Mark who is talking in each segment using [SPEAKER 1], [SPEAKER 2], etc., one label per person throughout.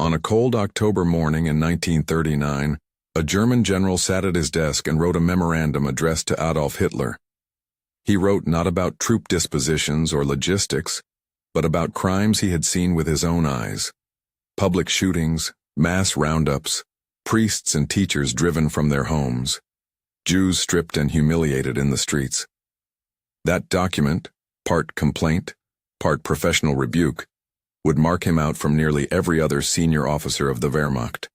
[SPEAKER 1] On a cold October morning in 1939, a German general sat at his desk and wrote a memorandum addressed to Adolf Hitler. He wrote not about troop dispositions or logistics, but about crimes he had seen with his own eyes. Public shootings, mass roundups, priests and teachers driven from their homes, Jews stripped and humiliated in the streets. That document, part complaint, part professional rebuke, would mark him out from nearly every other senior officer of the Wehrmacht.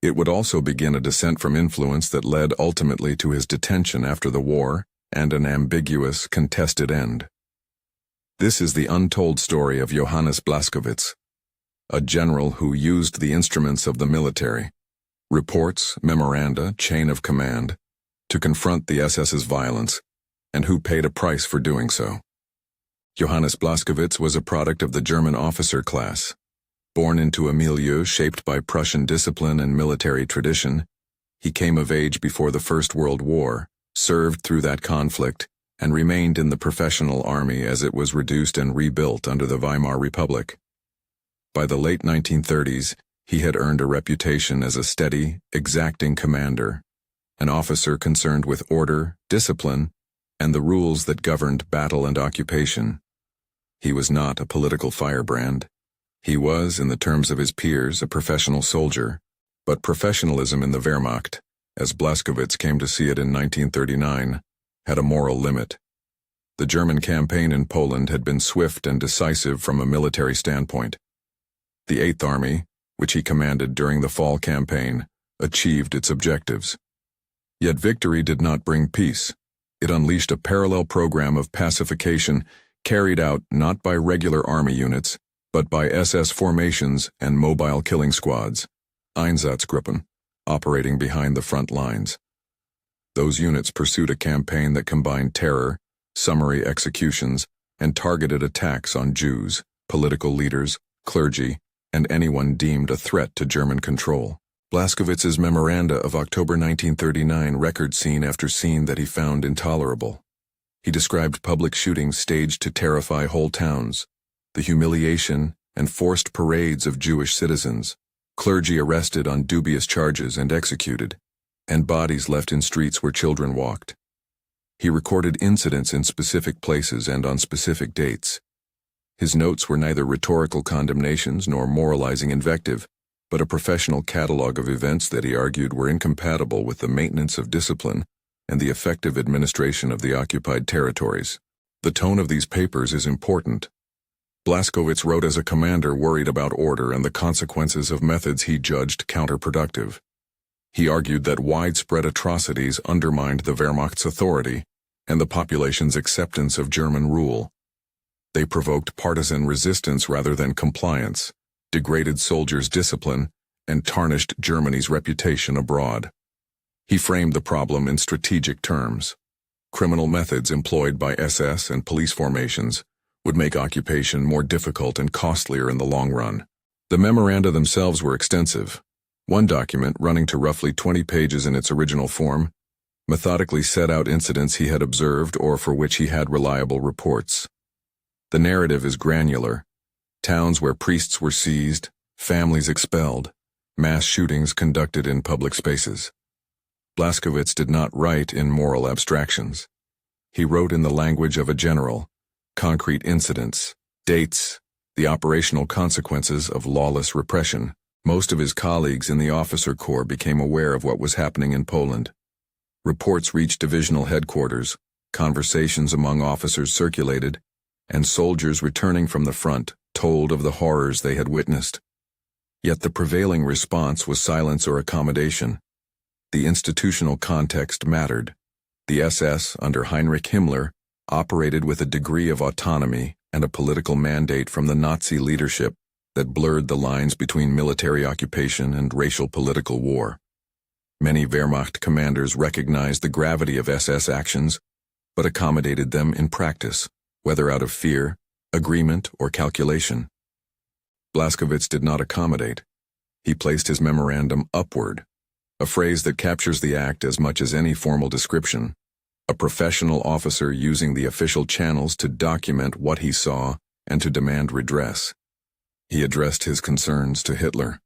[SPEAKER 1] It would also begin a descent from influence that led ultimately to his detention after the war and an ambiguous, contested end. This is the untold story of Johannes Blaskowitz, a general who used the instruments of the military, reports, memoranda, chain of command, to confront the SS's violence, and who paid a price for doing so. Johannes Blaskowitz was a product of the German officer class. Born into a milieu shaped by Prussian discipline and military tradition, he came of age before the First World War, served through that conflict, and remained in the professional army as it was reduced and rebuilt under the Weimar Republic. By the late 1930s, he had earned a reputation as a steady, exacting commander, an officer concerned with order, discipline, and the rules that governed battle and occupation. He was not a political firebrand. He was, in the terms of his peers, a professional soldier, but professionalism in the Wehrmacht, as Blaskowitz came to see it in 1939, had a moral limit. The German campaign in Poland had been swift and decisive from a military standpoint. The Eighth Army, which he commanded during the fall campaign, achieved its objectives. Yet victory did not bring peace. It unleashed a parallel program of pacification carried out not by regular army units, but by SS formations and mobile killing squads, Einsatzgruppen, operating behind the front lines. Those units pursued a campaign that combined terror, summary executions, and targeted attacks on Jews, political leaders, clergy, and anyone deemed a threat to German control. Blaskowitz's memoranda of October 1939 record scene after scene that he found intolerable. He described public shootings staged to terrify whole towns, the humiliation and forced parades of Jewish citizens, clergy arrested on dubious charges and executed, and bodies left in streets where children walked. He recorded incidents in specific places and on specific dates. His notes were neither rhetorical condemnations nor moralizing invective, but a professional catalog of events that he argued were incompatible with the maintenance of discipline and the effective administration of the occupied territories. The tone of these papers is important. Blaskowitz wrote as a commander worried about order and the consequences of methods he judged counterproductive. He argued that widespread atrocities undermined the Wehrmacht's authority and the population's acceptance of German rule. They provoked partisan resistance rather than compliance, degraded soldiers' discipline, and tarnished Germany's reputation abroad. He framed the problem in strategic terms. Criminal methods employed by SS and police formations would make occupation more difficult and costlier in the long run. The memoranda themselves were extensive. One document, running to roughly 20 pages in its original form, methodically set out incidents he had observed or for which he had reliable reports. The narrative is granular. Towns where priests were seized, families expelled, mass shootings conducted in public spaces. Blaskowitz did not write in moral abstractions. He wrote in the language of a general, concrete incidents, dates, the operational consequences of lawless repression. Most of his colleagues in the officer corps became aware of what was happening in Poland. Reports reached divisional headquarters, conversations among officers circulated, and soldiers returning from the front told of the horrors they had witnessed. Yet the prevailing response was silence or accommodation. The institutional context mattered. The SS, under Heinrich Himmler, operated with a degree of autonomy and a political mandate from the Nazi leadership that blurred the lines between military occupation and racial political war. Many Wehrmacht commanders recognized the gravity of SS actions, but accommodated them in practice, whether out of fear, agreement, or calculation. Blaskowitz did not accommodate. He placed his memorandum upward, a phrase that captures the act as much as any formal description. A professional officer using the official channels to document what he saw and to demand redress. He addressed his concerns to Hitler.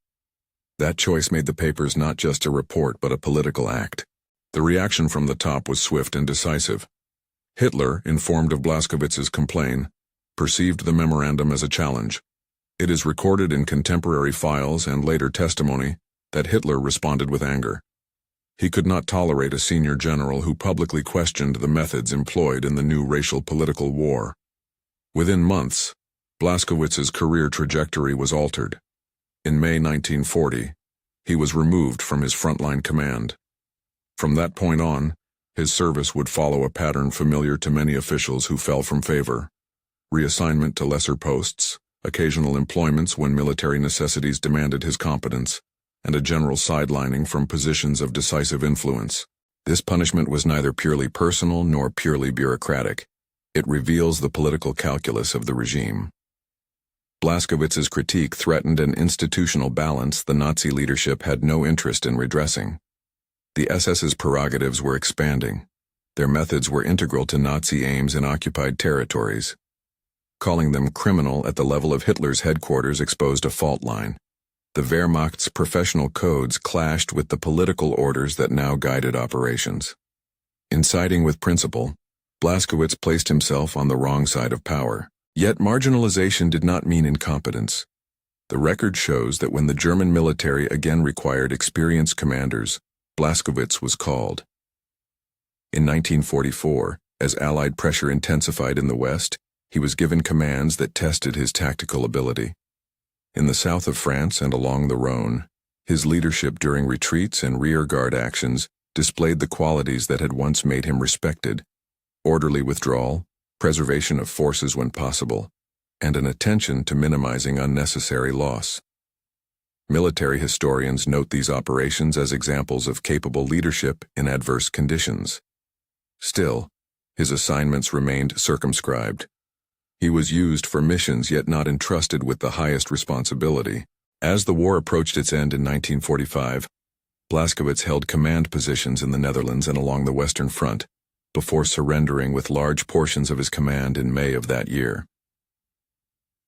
[SPEAKER 1] That choice made the papers not just a report but a political act. The reaction from the top was swift and decisive. Hitler, informed of Blaskowitz's complaint, perceived the memorandum as a challenge. It is recorded in contemporary files and later testimony that Hitler responded with anger. He could not tolerate a senior general who publicly questioned the methods employed in the new racial political war. Within months, Blaskowitz's career trajectory was altered. In May 1940, he was removed from his frontline command. From that point on, his service would follow a pattern familiar to many officials who fell from favor: reassignment to lesser posts, occasional employments when military necessities demanded his competence, and a general sidelining from positions of decisive influence. This punishment was neither purely personal nor purely bureaucratic. It reveals the political calculus of the regime. Blaskowitz's critique threatened an institutional balance the Nazi leadership had no interest in redressing. The SS's prerogatives were expanding. Their methods were integral to Nazi aims in occupied territories. Calling them criminal at the level of Hitler's headquarters exposed a fault line. The Wehrmacht's professional codes clashed with the political orders that now guided operations. In siding with principle, Blaskowitz placed himself on the wrong side of power. Yet marginalization did not mean incompetence. The record shows that when the German military again required experienced commanders, Blaskowitz was called. In 1944, as Allied pressure intensified in the West, he was given commands that tested his tactical ability. In the south of France and along the Rhone, his leadership during retreats and rearguard actions displayed the qualities that had once made him respected: orderly withdrawal, preservation of forces when possible, and an attention to minimizing unnecessary loss. Military historians note these operations as examples of capable leadership in adverse conditions. Still, his assignments remained circumscribed. He was used for missions yet not entrusted with the highest responsibility. As the war approached its end in 1945, Blaskowitz held command positions in the Netherlands and along the Western Front, before surrendering with large portions of his command in May of that year.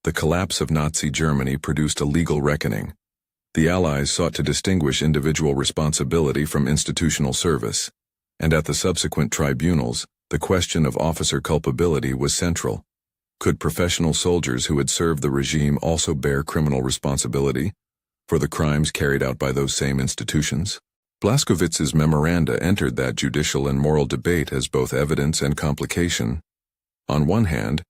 [SPEAKER 1] The collapse of Nazi Germany produced a legal reckoning. The Allies sought to distinguish individual responsibility from institutional service, and at the subsequent tribunals, the question of officer culpability was central. Could professional soldiers who had served the regime also bear criminal responsibility for the crimes carried out by those same institutions? Blaskowitz's memoranda entered that judicial and moral debate as both evidence and complication. On one hand,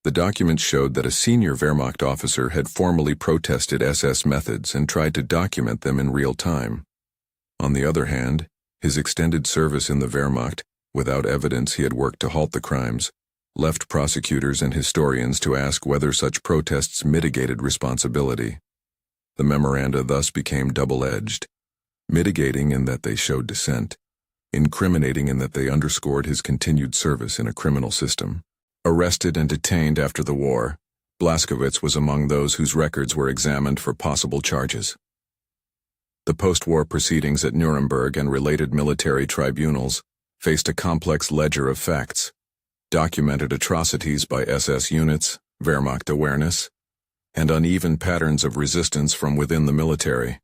[SPEAKER 1] the documents showed that a senior Wehrmacht officer had formally protested SS methods and tried to document them in real time. On the other hand, his extended service in the Wehrmacht, without evidence he had worked to halt the crimes, left prosecutors and historians to ask whether such protests mitigated responsibility. The memoranda thus became double-edged: mitigating in that they showed dissent, incriminating in that they underscored his continued service in a criminal system. Arrested and detained after the war, Blaskowitz was among those whose records were examined for possible charges. The post-war proceedings at Nuremberg and related military tribunals faced a complex ledger of facts: documented atrocities by SS units, Wehrmacht awareness, and uneven patterns of resistance from within the military.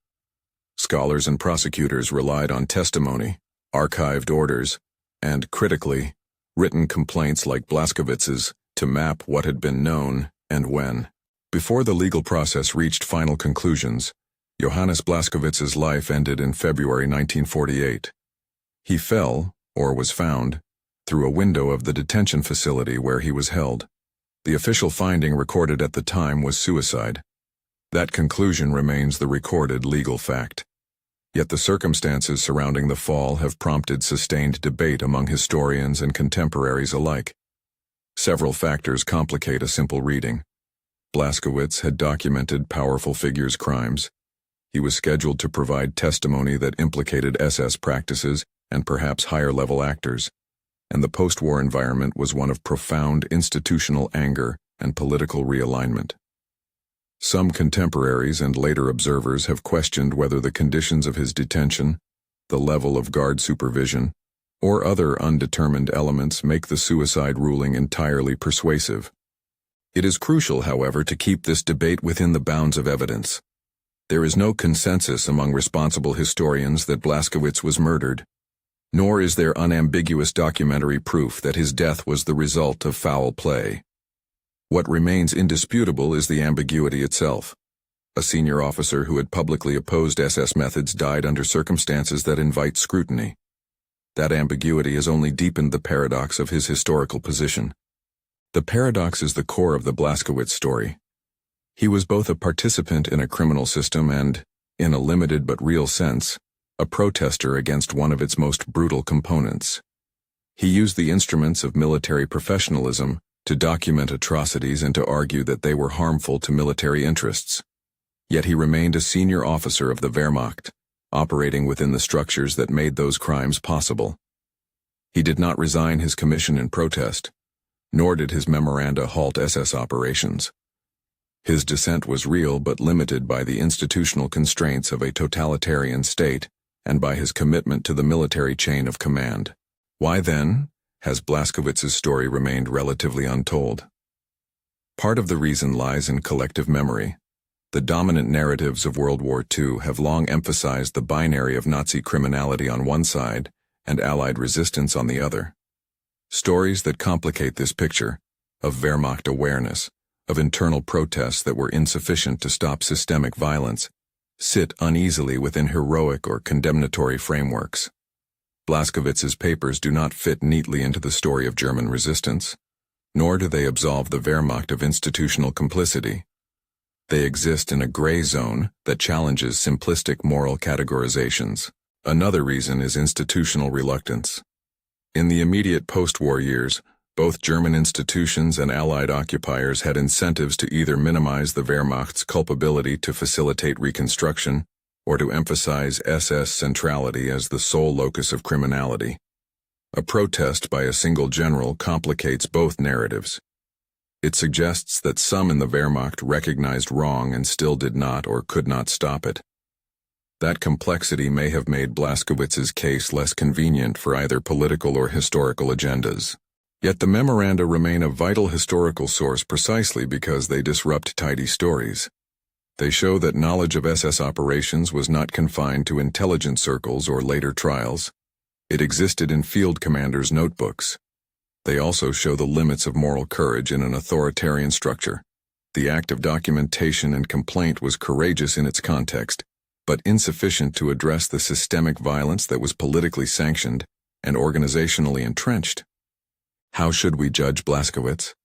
[SPEAKER 1] Scholars and prosecutors relied on testimony, archived orders, and, critically, written complaints like Blaskowitz's to map what had been known and when. Before the legal process reached final conclusions, Johannes Blaskowitz's life ended in February 1948. He fell, or was found, through a window of the detention facility where he was held. The official finding recorded at the time was suicide. That conclusion remains the recorded legal fact. Yet the circumstances surrounding the fall have prompted sustained debate among historians and contemporaries alike. Several factors complicate a simple reading. Blaskowitz had documented powerful figures' crimes. He was scheduled to provide testimony that implicated SS practices and perhaps higher-level actors, and the post-war environment was one of profound institutional anger and political realignment. Some contemporaries and later observers have questioned whether the conditions of his detention, the level of guard supervision, or other undetermined elements make the suicide ruling entirely persuasive. It is crucial, however, to keep this debate within the bounds of evidence. There is no consensus among responsible historians that Blaskowitz was murdered, nor is there unambiguous documentary proof that his death was the result of foul play. What remains indisputable is the ambiguity itself. A senior officer who had publicly opposed SS methods died under circumstances that invite scrutiny. That ambiguity has only deepened the paradox of his historical position. The paradox is the core of the Blaskowitz story. He was both a participant in a criminal system and, in a limited but real sense, a protester against one of its most brutal components. He used the instruments of military professionalism to document atrocities and to argue that they were harmful to military interests. Yet he remained a senior officer of the Wehrmacht, operating within the structures that made those crimes possible. He did not resign his commission in protest, nor did his memoranda halt SS operations. His dissent was real but limited by the institutional constraints of a totalitarian state and by his commitment to the military chain of command. Why then has Blaskowitz's story remained relatively untold? Part of the reason lies in collective memory. The dominant narratives of World War II have long emphasized the binary of Nazi criminality on one side and Allied resistance on the other. Stories that complicate this picture, of Wehrmacht awareness, of internal protests that were insufficient to stop systemic violence, sit uneasily within heroic or condemnatory frameworks. Blaskowitz's papers do not fit neatly into the story of German resistance, nor do they absolve the Wehrmacht of institutional complicity. They exist in a gray zone that challenges simplistic moral categorizations. Another reason is institutional reluctance. In the immediate post-war years, both German institutions and Allied occupiers had incentives to either minimize the Wehrmacht's culpability to facilitate reconstruction or to emphasize SS centrality as the sole locus of criminality. A protest by a single general complicates both narratives. It suggests that some in the Wehrmacht recognized wrong and still did not or could not stop it. That complexity may have made Blaskowitz's case less convenient for either political or historical agendas. Yet the memoranda remain a vital historical source precisely because they disrupt tidy stories. They show that knowledge of SS operations was not confined to intelligence circles or later trials. It existed in field commanders' notebooks. They also show the limits of moral courage in an authoritarian structure. The act of documentation and complaint was courageous in its context, but insufficient to address the systemic violence that was politically sanctioned and organizationally entrenched. How should we judge Blaskowitz?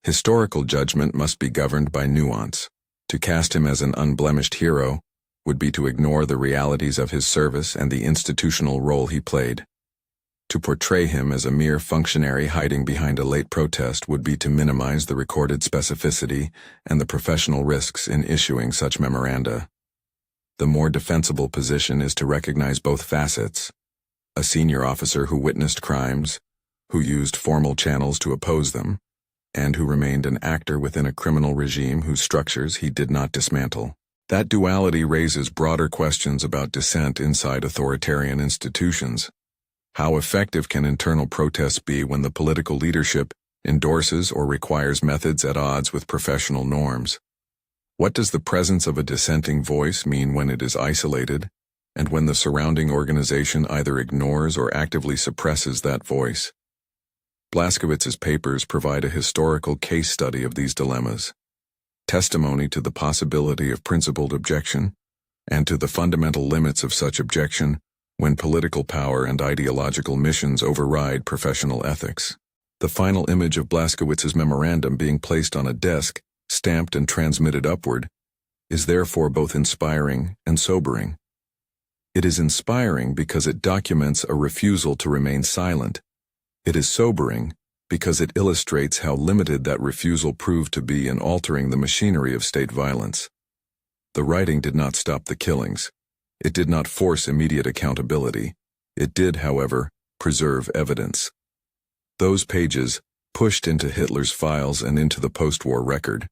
[SPEAKER 1] Historical judgment must be governed by nuance. To cast him as an unblemished hero would be to ignore the realities of his service and the institutional role he played. To portray him as a mere functionary hiding behind a late protest would be to minimize the recorded specificity and the professional risks in issuing such memoranda. The more defensible position is to recognize both facets: a senior officer who witnessed crimes, who used formal channels to oppose them, and who remained an actor within a criminal regime whose structures he did not dismantle. That duality raises broader questions about dissent inside authoritarian institutions. How effective can internal protests be when the political leadership endorses or requires methods at odds with professional norms? What does the presence of a dissenting voice mean when it is isolated, and when the surrounding organization either ignores or actively suppresses that voice? Blaskowitz's papers provide a historical case study of these dilemmas, testimony to the possibility of principled objection, and to the fundamental limits of such objection when political power and ideological missions override professional ethics. The final image of Blaskowitz's memorandum being placed on a desk, stamped and transmitted upward, is therefore both inspiring and sobering. It is inspiring because it documents a refusal to remain silent. It is sobering because it illustrates how limited that refusal proved to be in altering the machinery of state violence. The writing did not stop the killings. It did not force immediate accountability. It did, however, preserve evidence. Those pages, pushed into Hitler's files and into the post-war record,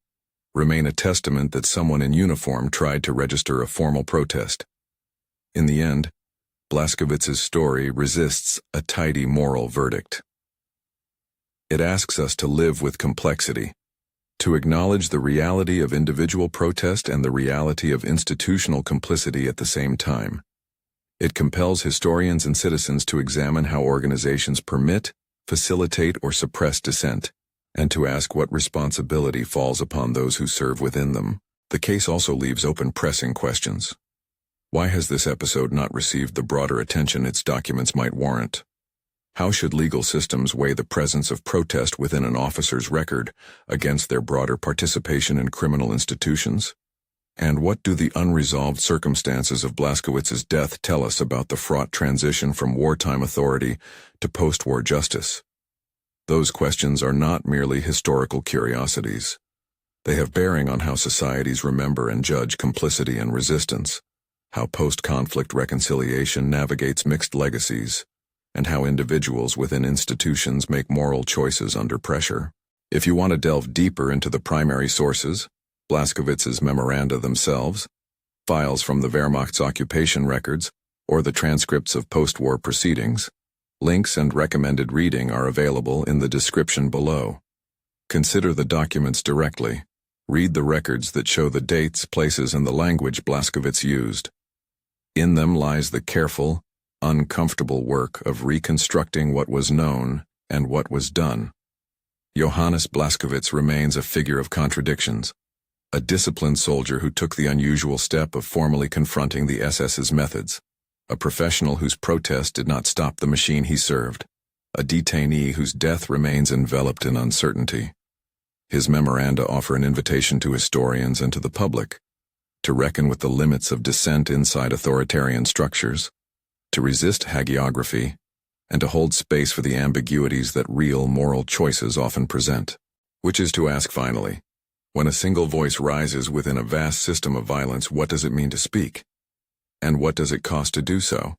[SPEAKER 1] remain a testament that someone in uniform tried to register a formal protest. In the end, Blaskowitz's story resists a tidy moral verdict. It asks us to live with complexity, to acknowledge the reality of individual protest and the reality of institutional complicity at the same time. It compels historians and citizens to examine how organizations permit, facilitate, or suppress dissent, and to ask what responsibility falls upon those who serve within them. The case also leaves open pressing questions. Why has this episode not received the broader attention its documents might warrant? How should legal systems weigh the presence of protest within an officer's record against their broader participation in criminal institutions? And what do the unresolved circumstances of Blaskowitz's death tell us about the fraught transition from wartime authority to post-war justice? Those questions are not merely historical curiosities. They have bearing on how societies remember and judge complicity and resistance, how post-conflict reconciliation navigates mixed legacies, and how individuals within institutions make moral choices under pressure. If you want to delve deeper into the primary sources, Blaskowitz's memoranda themselves, files from the Wehrmacht's occupation records, or the transcripts of post-war proceedings, links and recommended reading are available in the description below. Consider the documents directly. Read the records that show the dates, places, and the language Blaskowitz used. In them lies the careful, uncomfortable work of reconstructing what was known and what was done. Johannes Blaskowitz remains a figure of contradictions, a disciplined soldier who took the unusual step of formally confronting the SS's methods, a professional whose protest did not stop the machine he served, a detainee whose death remains enveloped in uncertainty. His memoranda offer an invitation to historians and to the public to reckon with the limits of dissent inside authoritarian structures, to resist hagiography, and to hold space for the ambiguities that real moral choices often present. Which is to ask finally, when a single voice rises within a vast system of violence, what does it mean to speak? And what does it cost to do so?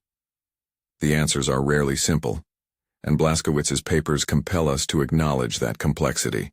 [SPEAKER 1] The answers are rarely simple, and Blaskowitz's papers compel us to acknowledge that complexity.